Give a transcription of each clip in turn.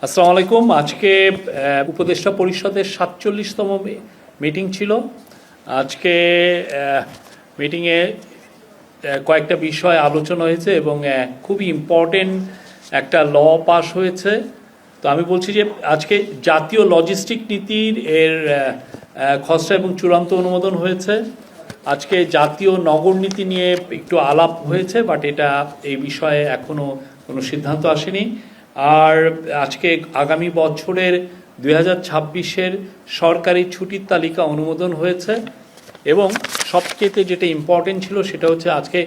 আসসালামু আলাইকুম। আজকে উপদেষ্টা পরিষদের ৪৭তম মিটিং ছিল। আজকে মিটিংয়ে কয়েকটা বিষয় আলোচনা হয়েছে এবং খুবই ইম্পর্টেন্ট একটা ল পাস হয়েছে। তো আমি বলছি যে আজকে জাতীয় লজিস্টিক নীতির খসড়া এবং চূড়ান্ত অনুমোদন হয়েছে। আজকে জাতীয় নগর নীতি নিয়ে একটু আলাপ হয়েছে, বাট এই বিষয়ে এখনও কোনো সিদ্ধান্ত আসেনি। আর আজকে আগামী বছরের 2026-এর সরকারি ছুটির তালিকা অনুমোদন হয়েছে এবং সবচেয়ে যেটা ইম্পর্টেন্ট ছিল সেটা হচ্ছে আজকে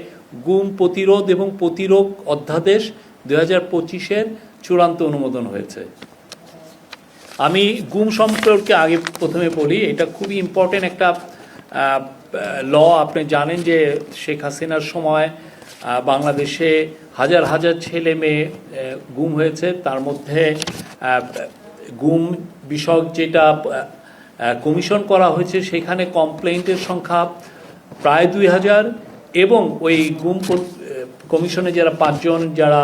গুম প্রতিরোধ এবং প্রতিরোধ অধ্যাদেশ 2025-এর চূড়ান্ত অনুমোদন হয়েছে। আমি গুম সম্পর্কে আগে প্রথমে বলি, এটা খুবই ইম্পর্টেন্ট একটা ল। আপনি জানেন যে শেখ হাসিনার সময় বাংলাদেশে হাজার হাজার ছেলে মেয়ে গুম হয়েছে। তার মধ্যে গুম বিষয়ক যেটা কমিশন করা হয়েছে সেখানে কমপ্লেইন্টের সংখ্যা প্রায় 2000 এবং ওই গুম কমিশনে যারা 5 জন যারা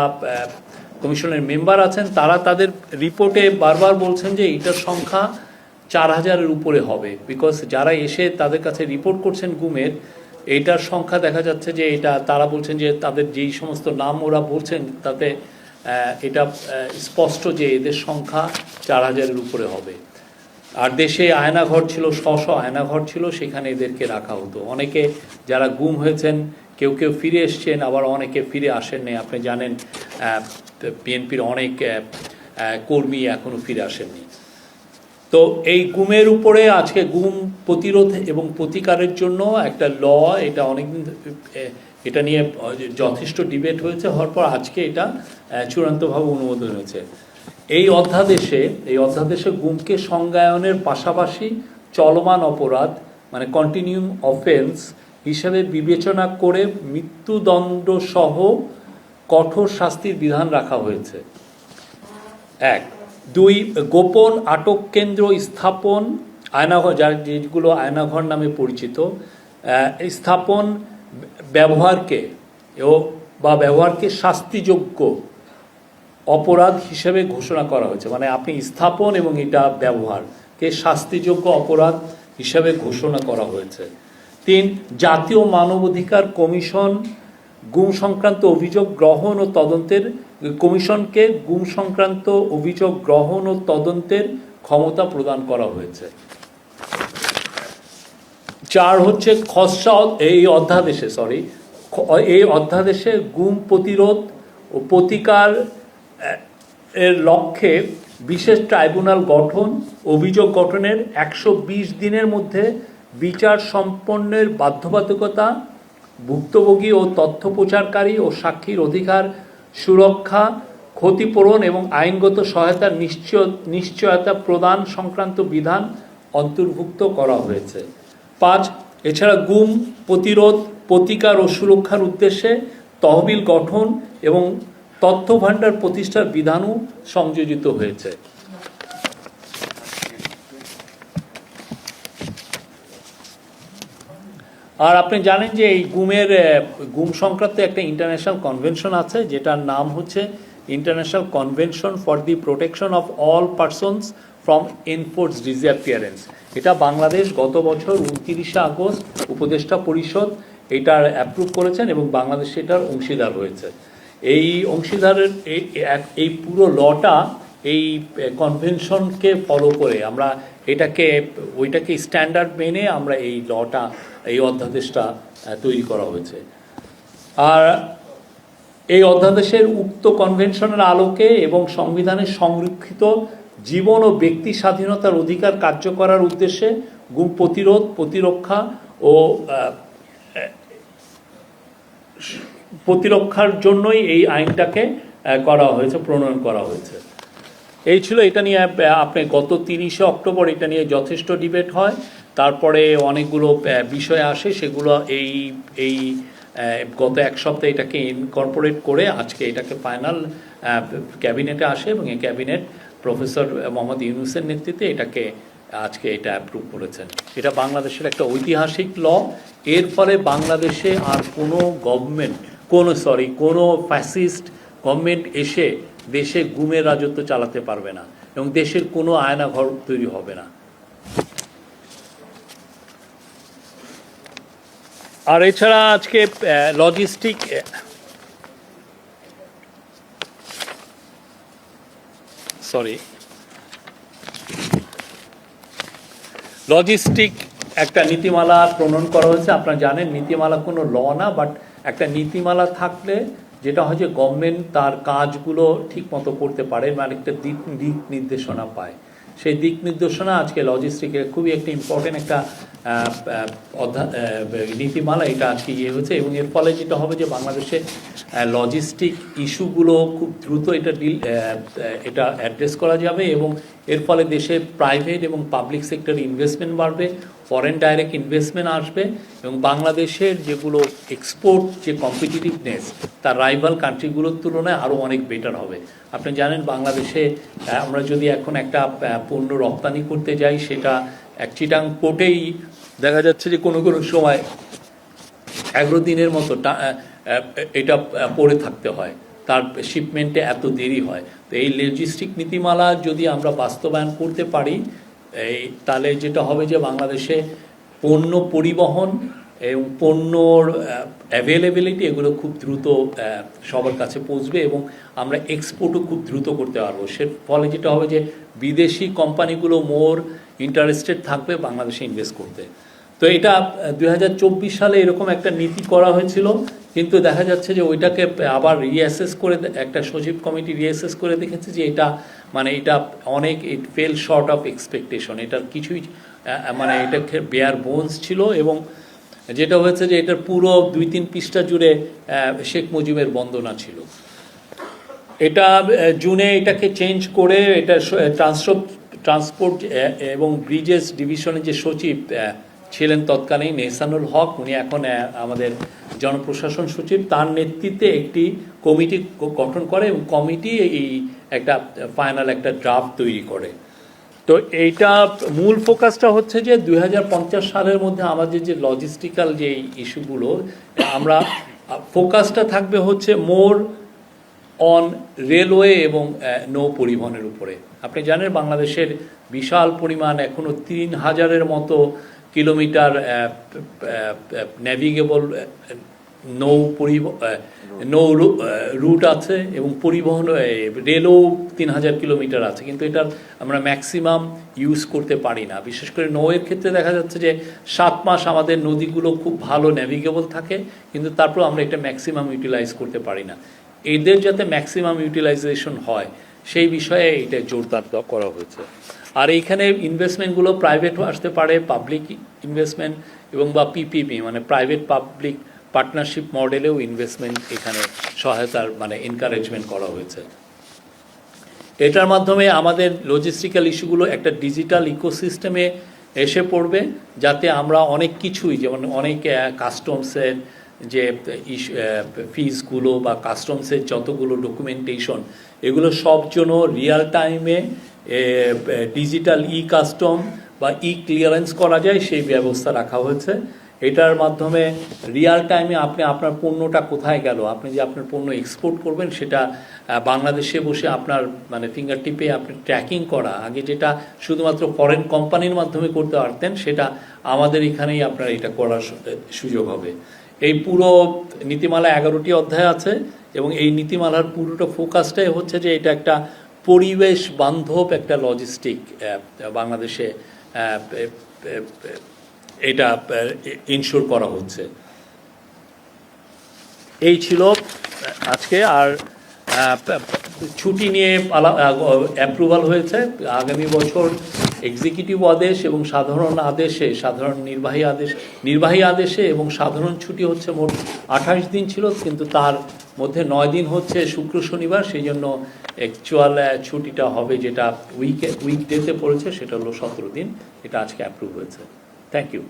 কমিশনের মেম্বার আছেন তারা তাদের রিপোর্টে বারবার বলছেন যে এটার সংখ্যা 4000-এর উপরে হবে, বিকজ যারা এসে তাদের কাছে রিপোর্ট করছেন গুমের, এইটার সংখ্যা দেখা যাচ্ছে যে তারা বলছেন যে তাদের যেই সমস্ত নাম ওরা বলছেন তাতে এটা স্পষ্ট যে এদের সংখ্যা 4000-এর উপরে হবে। আর দেশে আয়নাঘর ছিল, আয়নাঘর ছিল, সেখানে এদেরকে রাখা হতো। অনেকে যারা গুম হয়েছেন কেউ কেউ ফিরে এসছেন, আবার অনেকে ফিরে আসেননি। আপনি জানেন বিএনপির অনেক কর্মী এখনও ফিরে আসেননি। তো এই গুমের উপরে আজকে গুম প্রতিরোধ এবং প্রতিকারের জন্য একটা ল, এটা নিয়ে যথেষ্ট ডিবেট হয়েছে, হওয়ার পর আজকে এটা চূড়ান্তভাবে অনুমোদন হয়েছে। এই অধ্যাদেশে গুমকে সংজ্ঞায়নের পাশাপাশি চলমান অপরাধ মানে কন্টিনিউম অফেন্স হিসাবে বিবেচনা করে মৃত্যুদণ্ড সহ কঠোর শাস্তির বিধান রাখা হয়েছে। 1, 2, গোপন আটক কেন্দ্র স্থাপন, আয়নাঘর যেগুলো আয়নাঘর নামে পরিচিত, স্থাপন ব্যবহারকে শাস্তিযোগ্য অপরাধ হিসেবে ঘোষণা করা হয়েছে। মানে আপনি স্থাপন এবং এটা ব্যবহারকে শাস্তিযোগ্য অপরাধ হিসেবে ঘোষণা করা হয়েছে। 3, জাতীয় মানবাধিকার কমিশন গুম সংক্রান্ত অভিযোগ গ্রহণ ও তদন্তের কমিশনকে গুম সংক্রান্ত অভিযোগ গ্রহণ ও তদন্তের ক্ষমতা প্রদান করা হয়েছে। 4 হচ্ছে খসড়া এই অধ্যাদেশে গুম প্রতিরোধ ও প্রতিকার এর লক্ষ্যে বিশেষ ট্রাইব্যুনাল গঠন, অভিযোগ গঠনের 120 দিনের মধ্যে বিচার সম্পন্নের বাধ্যবাধকতা, ভুক্তভোগী ও তথ্য প্রচারকারী ও সাক্ষীর অধিকার সুরক্ষা, ক্ষতিপূরণ এবং আইনগত সহায়তার নিশ্চয়তা প্রদান সংক্রান্ত বিধান অন্তর্ভুক্ত করা হয়েছে। 5, এছাড়া গুম প্রতিরোধ, প্রতিকার ও সুরক্ষার উদ্দেশ্যে তহবিল গঠন এবং তথ্য ভাণ্ডার প্রতিষ্ঠার বিধানও সংযোজিত হয়েছে। আর আপনি জানেন যে এই গুম সংক্রান্ত একটা ইন্টারন্যাশনাল কনভেনশন আছে, যেটার নাম হচ্ছে international convention for the protection of all persons from enforced disappearance. এটা বাংলাদেশ গত বছর 29 আগস্ট উপদেষ্টা পরিষদ এটার অ্যাপ্রুভ করেছেন এবং বাংলাদেশ এটার অংশীদার হয়েছে। এই অংশীদারের এই পুরো লটা এই কনভেনশনকে ফলো করে আমরা ওইটাকে স্ট্যান্ডার্ড মেনে আমরা এই অধ্যাদেশটা তৈরি করা হয়েছে। আর এই অধ্যাদেশের উক্ত কনভেনশনের আলোকে এবং সংবিধানে সংরক্ষিত জীবন ও ব্যক্তি স্বাধীনতার অধিকার কার্য করার উদ্দেশ্যে গুম প্রতিরোধ, প্রতিরক্ষা ও প্রতিরক্ষার জন্যই এই আইনটাকে প্রণয়ন করা হয়েছে। এই ছিল এটা নিয়ে আপনি গত 30 অক্টোবর এটা নিয়ে যথেষ্ট ডিবেট হয়। তারপরে অনেকগুলো বিষয় আসে, সেগুলো এই গত এক সপ্তাহে এটাকে ইনকর্পোরেট করে আজকে এটাকে ফাইনাল ক্যাবিনেটে আসে এবং এই ক্যাবিনেট প্রফেসর মোহাম্মদ ইউনূসের নেতৃত্বে আজকে এটা অ্যাপ্রুভ করেছেন। এটা বাংলাদেশের একটা ঐতিহাসিক ল। এর ফলে বাংলাদেশে আর কোনো ফ্যাসিস্ট গভর্নমেন্ট এসে দেশে গুমের রাজত্ব চালাতে পারবে না এবং দেশের কোনো আয়নাঘর তৈরি হবে না। আর এছাড়া আজকে লজিস্টিক একটা নীতিমালা প্রণয়ন করা হয়েছে। আপনারা জানেন নীতিমালা কোনো ল না, বাট একটা নীতিমালা থাকলে যেটা হয় যে গভর্নমেন্ট তার কাজগুলো ঠিক মতো করতে পারে, মানে একটা দিক নির্দেশনা পায়। সেই দিক নির্দেশনা আজকে লজিস্টিকের খুবই একটা ইম্পর্টেন্ট একটা নীতিমালা, এটা আজকে হয়েছে এবং এর ফলে যেটা হবে যে বাংলাদেশে লজিস্টিক ইস্যুগুলো খুব দ্রুত এটা অ্যাড্রেস করা যাবে এবং এর ফলে দেশে প্রাইভেট এবং পাবলিক সেক্টর ইনভেস্টমেন্ট বাড়বে, ফরেন ডাইরেক্ট ইনভেস্টমেন্ট আসবে এবং বাংলাদেশের যেগুলো এক্সপোর্ট যে কম্পিটিটিভনেস তার রাইভাল কান্ট্রিগুলোর তুলনায় আরও অনেক বেটার হবে। আপনি জানেন বাংলাদেশে আমরা যদি এখন একটা পণ্য রপ্তানি করতে যাই, সেটা এক চিটাং পোর্টেই দেখা যাচ্ছে যে কোনো কোনো সময় 11 দিনের মতো এটা পড়ে থাকতে হয়, তার শিপমেন্টে এত দেরি হয়। তো এই লজিস্টিক নীতিমালা যদি আমরা বাস্তবায়ন করতে পারি, তাহলে যেটা হবে যে বাংলাদেশে পণ্য পরিবহন এবং পণ্যর অ্যাভেলেবিলিটি এগুলো খুব দ্রুত সবার কাছে পৌঁছবে এবং আমরা এক্সপোর্টও খুব দ্রুত করতে পারবো। সে ফলে যেটা হবে যে বিদেশি কোম্পানিগুলো মোর ইন্টারেস্টেড থাকবে বাংলাদেশে ইনভেস্ট করতে। তো এটা 2024 সালে এরকম একটা নীতি করা হয়েছিল, কিন্তু দেখা যাচ্ছে যে ওইটাকে আবার রিঅ্যাসেস করে একটা সচিব কমিটি রিঅ্যাসেস করে দেখেছে যে এটা এটা অনেক ইট ফেল শর্ট অফ এক্সপেকটেশন, এটার কিছুই এটা বেয়ার বোনস ছিল এবং যেটা হয়েছে যে এটার পুরো 2-3 পৃষ্ঠা জুড়ে শেখ মুজিবের বন্দনা ছিল। এটা জুনে এটাকে চেঞ্জ করে এটা ট্রান্সপোর্ট এবং ব্রিজেস ডিভিশনের যে সচিব ছিলেন তৎকালীন এহসানুল হক, উনি এখন আমাদের জনপ্রশাসন সচিব, তার নেতৃত্বে একটি কমিটি গঠন করে এবং কমিটি এই একটা ফাইনাল একটা ড্রাফট তৈরি করে। তো এইটা মূল ফোকাসটা হচ্ছে যে 2050 সালের মধ্যে আমাদের যে লজিস্টিক্যাল যে ইস্যুগুলো, আমরা ফোকাসটা থাকবে হচ্ছে মোর অন রেলওয়ে এবং নৌ পরিবহনের উপরে। আপনি জানেন বাংলাদেশের বিশাল পরিমাণ এখনও 3000-এর মতো কিলোমিটার ন্যাভিগেবল নৌ রুট আছে এবং পরিবহন রেলও 3000 কিলোমিটার আছে, কিন্তু এটার আমরা ম্যাক্সিমাম ইউজ করতে পারি না। বিশেষ করে নৌয়ের ক্ষেত্রে দেখা যাচ্ছে যে 7 মাস আমাদের নদীগুলো খুব ভালো ন্যাভিগেবল থাকে, কিন্তু তারপর আমরা এটা ম্যাক্সিমাম ইউটিলাইজ করতে পারি না। এদের যাতে ম্যাক্সিমাম ইউটিলাইজেশন হয় সেই বিষয়ে এটা জোরদার করা হয়েছে। আর এইখানে ইনভেস্টমেন্টগুলো প্রাইভেটও আসতে পারে, পাবলিক ইনভেস্টমেন্ট এবং বা পিপিপি প্রাইভেট পাবলিক পার্টনারশিপ মডেলেও ইনভেস্টমেন্ট এখানে সহায়তার এনকারেজমেন্ট করা হয়েছে। এটার মাধ্যমে আমাদের লজিস্টিক্যাল ইস্যুগুলো একটা ডিজিটাল ইকোসিস্টেমে এসে পড়বে, যাতে আমরা অনেক কিছুই যেমন অনেক কাস্টমসের যে ফিজগুলো বা কাস্টমসের যতগুলো ডকুমেন্টেশন এগুলো সব জন্য রিয়াল টাইমে ডিজিটাল ই কাস্টম বা ই ক্লিয়ারেন্স করা যায় সেই ব্যবস্থা রাখা হয়েছে। এটার মাধ্যমে রিয়াল টাইমে আপনি আপনার পণ্যটা কোথায় গেল, আপনি যে আপনার পণ্য এক্সপোর্ট করবেন সেটা বাংলাদেশে বসে আপনার ফিঙ্গার টিপে আপনি ট্র্যাকিং করা, আগে যেটা শুধুমাত্র ফরেন কোম্পানির মাধ্যমে করতে পারতেন সেটা আমাদের এখানেই আপনার এটা করার সুযোগ হবে। এই পুরো নীতিমালা 11টি অধ্যায় আছে এবং এই নীতিমালার পুরোটা ফোকাসটাই হচ্ছে যে এটা একটা পরিবেশ বান্ধব একটা লজিস্টিক বাংলাদেশে এটা ইনশোর করা হচ্ছে। এই ছিল আজকে। আর ছুটি নিয়ে অ্যাপ্রুভাল হয়েছে। আগামী বছর এক্সিকিউটিভ আদেশ এবং সাধারণ নির্বাহী আদেশে এবং সাধারণ ছুটি হচ্ছে মোট 28 দিন ছিল, কিন্তু তার মধ্যে 9 দিন হচ্ছে শুক্র শনিবার, সেই জন্য অ্যাকচুয়াল ছুটিটা হবে যেটা উইকডেতে পড়েছে সেটা হলো 17 দিন। এটা আজকে অ্যাপ্রুভ হয়েছে। Thank you.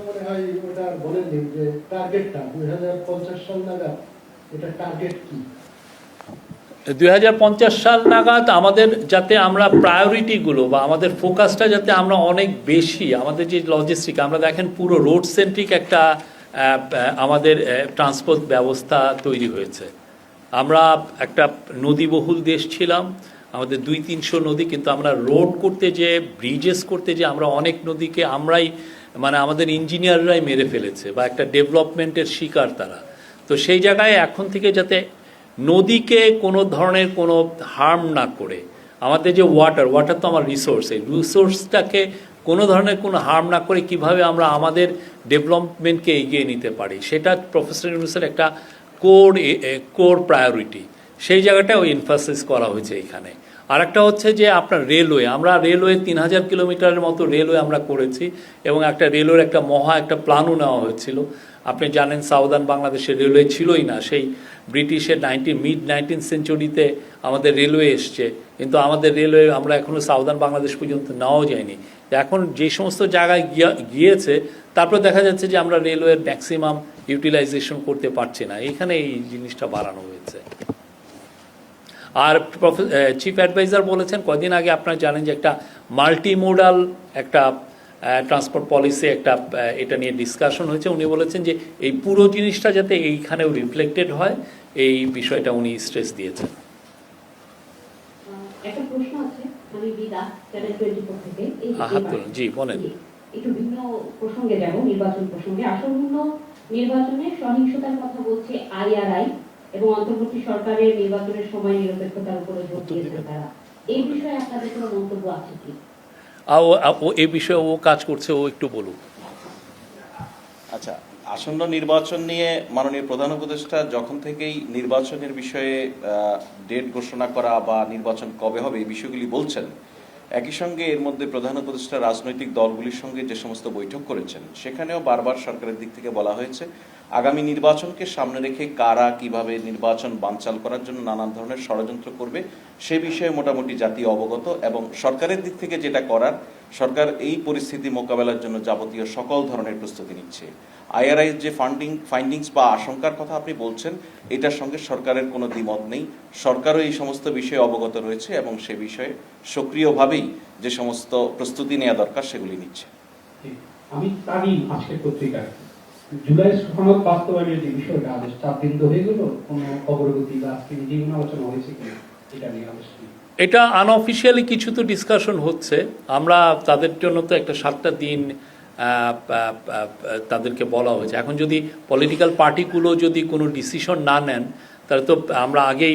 মনে হয় ওটা বলেননি যে টার্গেটটা 2050 সাল নাগাদ, এটা টার্গেট কি? 2050 সাল নাগাদ আমাদের যাতে আমরা প্রায়োরিটিগুলো বা আমাদের ফোকাসটা যাতে আমরা অনেক বেশি আমাদের যে লজিস্টিক আমরা দেখেন পুরো রোড সেন্ট্রিক একটা আমাদের ট্রান্সপোর্ট ব্যবস্থা তৈরি হয়েছে। আমরা একটা নদীবহুল দেশ ছিলাম, আমাদের 200-300 নদী, কিন্তু আমরা রোড করতে যে ব্রিজেস করতে যে আমরা অনেক নদীকে আমরাই মানে আমাদের ইঞ্জিনিয়াররাই মেরে ফেলেছে বা একটা ডেভেলপমেন্টের শিকার তারা। তো সেই জায়গায় এখন থেকে যাতে নদীকে কোনো ধরনের কোনো হার্ম না করে আমাদের যে ওয়াটার তো আমার রিসোর্স, এই রিসোর্সটাকে কোনো ধরনের কোনো হার্ম না করে কিভাবে আমরা আমাদের ডেভেলপমেন্টকে এগিয়ে নিতে পারি সেটা প্রফেসর ইউনূসের একটা কোর প্রায়োরিটি। সেই জায়গাটাও এমফাসিস করা হয়েছে এখানে। আর একটা হচ্ছে যে আপনার রেলওয়ে, আমরা রেলওয়ে 3000 কিলোমিটারের মতো রেলওয়ে আমরা করেছি এবং একটা রেলওয়ের একটা একটা প্ল্যানও নেওয়া হয়েছিল। আপনি জানেন সাউদার্ন বাংলাদেশের রেলওয়ে ছিলই না, সেই ব্রিটিশের মিড 19th সেঞ্চুরিতে আমাদের রেলওয়ে এসছে, কিন্তু আমাদের রেলওয়ে আমরা এখনও সাউদার্ন বাংলাদেশ পর্যন্ত নেওয়াও যায়নি। এখন যে সমস্ত জায়গায় গিয়েছে তারপর দেখা যাচ্ছে যে আমরা রেলওয়ের ম্যাক্সিমাম ইউটিলাইজেশন করতে পারছি না, এখানে এই জিনিসটা বাড়ানো হয়েছে। আর চিফ অ্যাডভাইজার বলেছেন কদিন আগে, আপনারা জানেন যে একটা মাল্টিমোডাল একটা ট্রান্সপোর্ট পলিসি একটা এটা নিয়ে ডিসকাশন হয়েছে। উনি বলেছেন যে এই পুরো জিনিসটা যাতে এইখানেও রিফ্লেক্টেড হয়, এই বিষয়টা উনি স্ট্রেস দিয়েছেন। একটা প্রশ্ন আছে, আমি বিদা চ্যানেল 24 থেকে জি বলেন। একটু ভিন্ন প্রসঙ্গে যাব, নির্বাচন প্রসঙ্গে। আসন্ন নির্বাচনে সহিংসতার কথা বলছে IRI এবং অন্তর্বর্তী সরকারের নির্বাচনের সময় নিরপেক্ষতার উপরে জোর দিয়েছেন তারা। এই বিষয়ে আপনাদের কোনো মন্তব্য আছে কি? এই বিষয়ে ও কাজ করছে, ও একটু বলুক। আচ্ছা, আসন্ন নির্বাচন নিয়ে মাননীয় প্রধান উপদেষ্টা যখন থেকেই নির্বাচনের বিষয়ে ডেট ঘোষণা করা বা নির্বাচন কবে হবে এই বিষয়গুলি বলছেন, একই সঙ্গে এর মধ্যে প্রধান উপদেষ্টা রাজনৈতিক দলগুলির সঙ্গে যে সমস্ত বৈঠক করেছেন সেখানেও বারবার সরকারের দিক থেকে বলা হয়েছে আগামী নির্বাচনকে সামনে রেখে কারা কিভাবে নির্বাচন বানচাল করার জন্য নানান ধরনের ষড়যন্ত্র করবে সে বিষয়ে মোটামুটি জাতি অবগত, এবং সরকারের দিক থেকে যেটা করার, সরকার এই পরিস্থিতি মোকাবেলার জন্য যাবতীয় সকল ধরনের প্রস্তুতি নিচ্ছে। IRI যে ফাইন্ডিংস বা আশঙ্কার কথা আপনি বলছেন, এটার সঙ্গে সরকারের কোনো দ্বিমত নেই। সরকারও এই সমস্ত বিষয়ে অবগত রয়েছে এবং সে বিষয়ে সক্রিয়ভাবেই যে সমস্ত প্রস্তুতি নেওয়া দরকার সেগুলি নিচ্ছে। আমি তারই আজকের পত্রিকায় জুলাই সনদ বাস্তবায়নের যে বিষয়টা আদেশ 4 দিন তো হয়ে গেল, কোনো অগ্রগতি বা আজকে যেগুলো আলোচনা হয়েছে কিনা এটা নিয়ে আলোচনা? এটা আনঅফিসিয়ালি কিছু তো ডিসকাশন হচ্ছে। আমরা তাদের জন্য তো একটা 7টা দিন তাদেরকে বলা হয়েছে। এখন যদি পলিটিক্যাল পার্টিগুলো যদি কোনো ডিসিশন না নেন তাহলে তো আমরা আগেই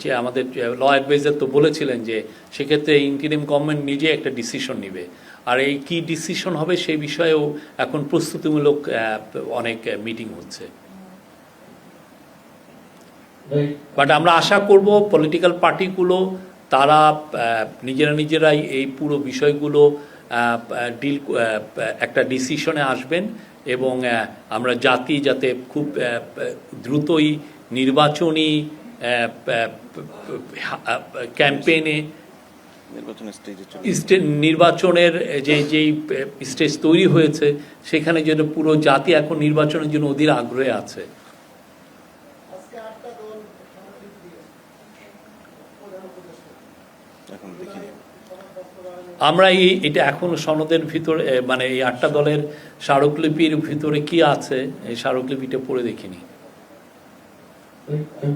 যে আমাদের ল অ্যাডভাইজার তো বলেছিলেন যে সেক্ষেত্রে ইন্টারিম গভর্নমেন্ট নিজে একটা ডিসিশন নেবে। আর এই কি ডিসিশন হবে সেই বিষয়েও এখন প্রস্তুতিমূলক অনেক মিটিং হচ্ছে। বাট আমরা আশা করব পলিটিক্যাল পার্টিগুলো তারা নিজেরাই এই পুরো বিষয়গুলো একটা ডিসিশনে আসবেন এবং আমরা জাতি যাতে খুব দ্রুতই নির্বাচনী ক্যাম্পেইনে নির্বাচনের যেই স্টেজ তৈরি হয়েছে সেখানে যেন পুরো জাতি এখন নির্বাচনের জন্য অধীর আগ্রহে আছে। আমরা এটা এখন সনদের ভিতরে মানে এই 8টা দলের স্মারকলিপির ভিতরে কি আছে এই স্মারকলিপিটা পড়ে দেখিনি।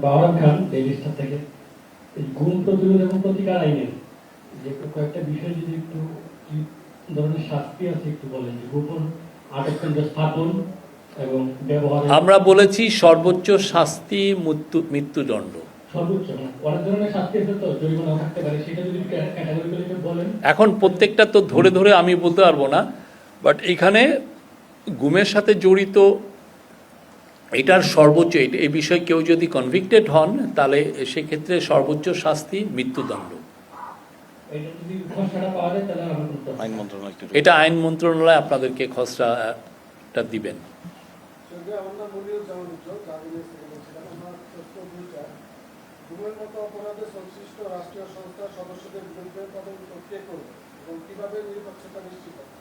বাবরাম খান ডেভিস্টার থেকে গুম প্রতিরোধ এবং প্রতিকার আইনের যে কয়েকটা বিষয় যদি একটু কি ধরনের শাস্তি আছে একটু বলেন, যে গোপন আটক কেন্দ্র স্থাপন এবং ব্যবহার। আমরা বলেছি সর্বোচ্চ শাস্তি মৃত্যুদণ্ড। এখন প্রত্যেকটা তো ধরে আমি বলতে পারবো না, বাট এখানে গুমের সাথে জড়িত এটার সর্বোচ্চ এই বিষয়ে কেউ যদি কনভিক্টেড হন তাহলে সেক্ষেত্রে সর্বোচ্চ শাস্তি মৃত্যুদণ্ড। এটা আইন মন্ত্রণালয় আপনাদেরকে খসড়াটা দিবেন। গুমের মতো অপরাধে সংশ্লিষ্ট রাষ্ট্রীয় সংস্থার সদস্যদের বিরুদ্ধে তদন্ত কে করবে এবং কিভাবে নিরপেক্ষতা নিশ্চিত হবে?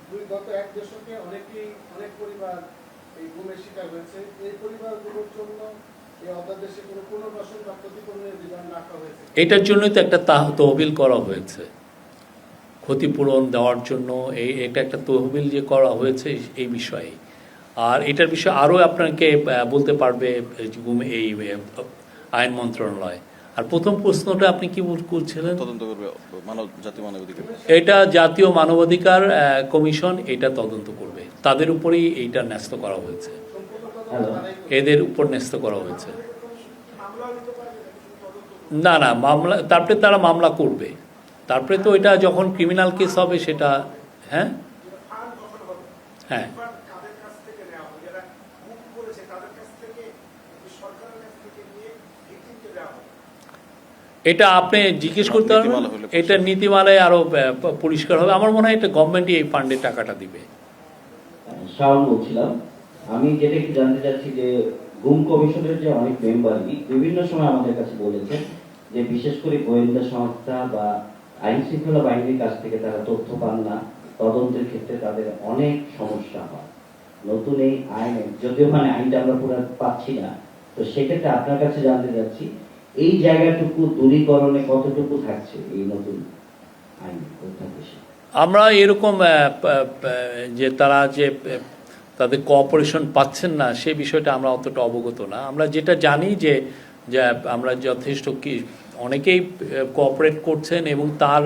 2, গত 1 দশকে অনেক পরিবার এই গুমের শিকার হয়েছে। এই পরিবারগুলোর জন্য এই অধ্যাদেশে কোনো পুনর্বাসন বা ক্ষতিপূরণের বিধান রাখা হয়েছে? এটার জন্যই তো একটা তহবিল করা হয়েছে, ক্ষতিপূরণ দেওয়ার জন্য। এটা একটা তহবিল যে করা হয়েছে এই বিষয়ে। আর এটার বিষয়ে আরও আপনাকে বলতে পারবে এই আইন মন্ত্রণালয়। আর প্রথম প্রশ্নটা আপনি কি বলছিলেন? তদন্ত করবে জাতীয় মানবাধিকার। এটা জাতীয় মানবাধিকার কমিশন এটা তদন্ত করবে, তাদের উপরেই এইটা ন্যস্ত করা হয়েছে, এদের উপর ন্যস্ত করা হয়েছে। না না, মামলা তারপরে তারা মামলা করবে, তারপরে তো এটা যখন ক্রিমিনাল কেস হবে সেটা। হ্যাঁ হ্যাঁ, এটা আপনি জিজ্ঞেস করতে পারবেন, এটা নীতিমালায় আরো পরিষ্কার হবে। আমার মনে হয় এটা গভর্নমেন্টই এই ফান্ডে টাকাটা দিবে। শাওন বলছিলাম, আমি যেটা একটু জানতে চাচ্ছি যে গুম কমিশনের যে অনেক মেম্বারই বিভিন্ন সময় আমাদের কাছে বলেছেন যে বিশেষ করে গোয়েন্দা সংস্থা বা আইন শৃঙ্খলা বাহিনীর কাছ থেকে তারা তথ্য পান না, তদন্তের ক্ষেত্রে তাদের অনেক সমস্যা হয়। নতুন এই আইনে যদিও আইনটা আমরা পুরো পাচ্ছি না, তো সেক্ষেত্রে আপনার কাছে জানতে চাচ্ছি এই জায়গাটুকু দূরীকরণে কতটুকু থাকছে এই নতুন আইন অধ্যাদেশে? আমরা এরকম যে তারা যে তাদের কোঅপারেশন পাচ্ছেন না সে বিষয়টা আমরা অতটা অবগত না। আমরা যেটা জানি যে আমরা যথেষ্ট কি অনেকেই কোঅপারেট করছেন এবং তার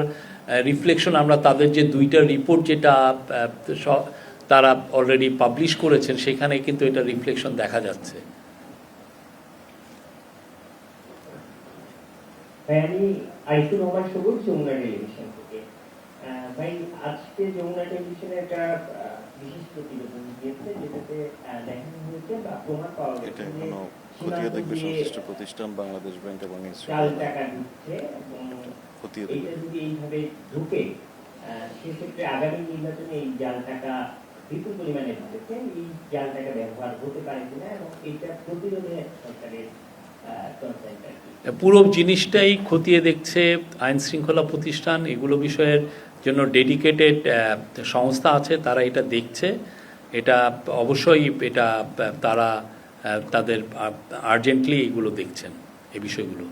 রিফ্লেকশন আমরা তাদের যে 2টা রিপোর্ট যেটা তারা অলরেডি পাবলিশ করেছেন সেখানে কিন্তু এটা রিফ্লেকশন দেখা যাচ্ছে। ভাই, আমি আইসুর রহমান সবুজ, যমুনা টেলিভিশন থেকে। ভাই, আজকে যমুনা টেলিভিশনে একটা বিশেষ প্রতিবেদন দিয়েছে যেটাতে দেখানো হয়েছে বা প্রমাণ পাওয়া গেছে যে সংশ্লিষ্ট প্রতিষ্ঠান বাংলাদেশ ব্যাংক এবং জাল টাকা ঢুকছে এবং এইটা যদি এইভাবে ঢুকে সেক্ষেত্রে আগামী নির্বাচনে এই জাল টাকা বিপুল পরিমাণে ঢুকেছে, এই জাল টাকা ব্যবহার হতে পারে কিনা এবং এইটা প্রতিরোধে সরকারের পুরো জিনিসটাই খতিয়ে দেখছে আইন শৃঙ্খলা প্রতিষ্ঠান। এগুলো বিষয়ের জন্য ডেডিকেটেড সংস্থা আছে, তারা এটা দেখছে। এটা অবশ্যই এটা তারা তাদের আর্জেন্টলি এগুলো দেখছেন, এই বিষয়গুলো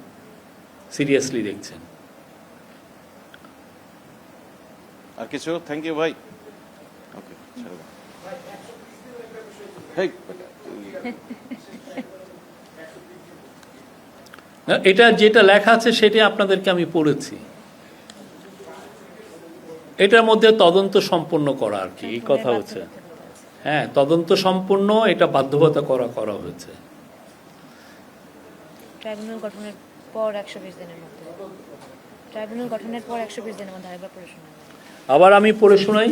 সিরিয়াসলি দেখছেন। আর কিছু? থ্যাংক ইউ ভাই। ওকে, ছেড়ে দাও। হেই, এটা যেটা লেখা আছে সেটা আপনাদেরকে আমি পড়েছি। এটার মধ্যে তদন্ত সম্পন্ন করা আর কি, এই কথা হচ্ছে। হ্যাঁ, তদন্ত সম্পন্ন, এটা বাধ্যবাধকতা করা হয়েছে। ট্রাইব্যুনাল গঠনের পর 120 দিনের মধ্যে, ট্রাইব্যুনাল গঠনের পর 120 দিনের মধ্যে আরেকবার পড়ে শোনাবেন। আবার আমি পড়ে শোনাই।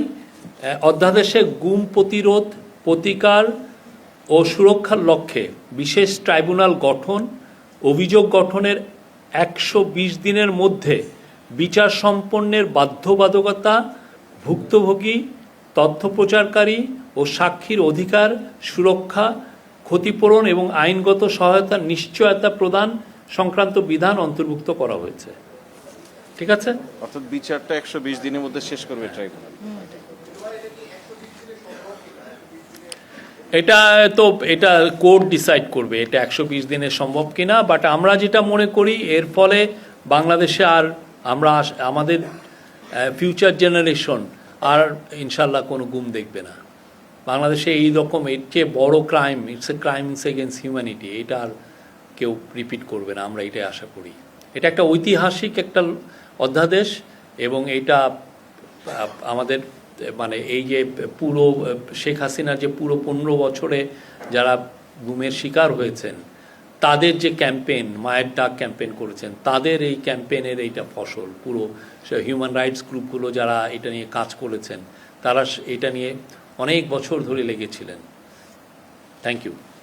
অধ্যাদেশে গুম প্রতিরোধ, প্রতিকার ও সুরক্ষার লক্ষ্যে বিশেষ ট্রাইব্যুনাল গঠন, অভিযোগ গঠনের 120 দিনের মধ্যে বিচার সম্পন্নের বাধ্যবাধকতা, ভুক্তভোগী, তথ্য প্রচারকারী ও সাক্ষীর অধিকার সুরক্ষা, ক্ষতিপূরণ এবং আইনগত সহায়তার নিশ্চয়তা প্রদান সংক্রান্ত বিধান অন্তর্ভুক্ত করা হয়েছে। ঠিক আছে? অর্থাৎ বিচারটা 120 দিনের মধ্যে শেষ করবে ট্রাইব্যুনাল। এটা কোর্ট ডিসাইড করবে এটা 120 দিনে সম্ভব কিনা। বাট আমরা যেটা মনে করি এর ফলে বাংলাদেশে আর আমাদের ফিউচার জেনারেশন আর ইনশাল্লাহ কোনো গুম দেখবে না। বাংলাদেশে এই রকম এর চেয়ে বড় crime, it's a crime against humanity, এটা আর কেউ রিপিট করবে না, আমরা এটাই আশা করি। এটা একটা ঐতিহাসিক একটা অধ্যাদেশ এবং এটা আমাদের এই যে পুরো শেখ হাসিনার যে পুরো 15 বছরে যারা গুমের শিকার হয়েছেন তাদের যে ক্যাম্পেইন, মায়ের ডাক ক্যাম্পেইন করেছেন, তাদের এই ক্যাম্পেইনের এইটা ফসল। পুরো হিউম্যান রাইটস গ্রুপগুলো যারা এটা নিয়ে কাজ করেছেন তারা এটা নিয়ে অনেক বছর ধরে লেগেছিলেন। Thank you.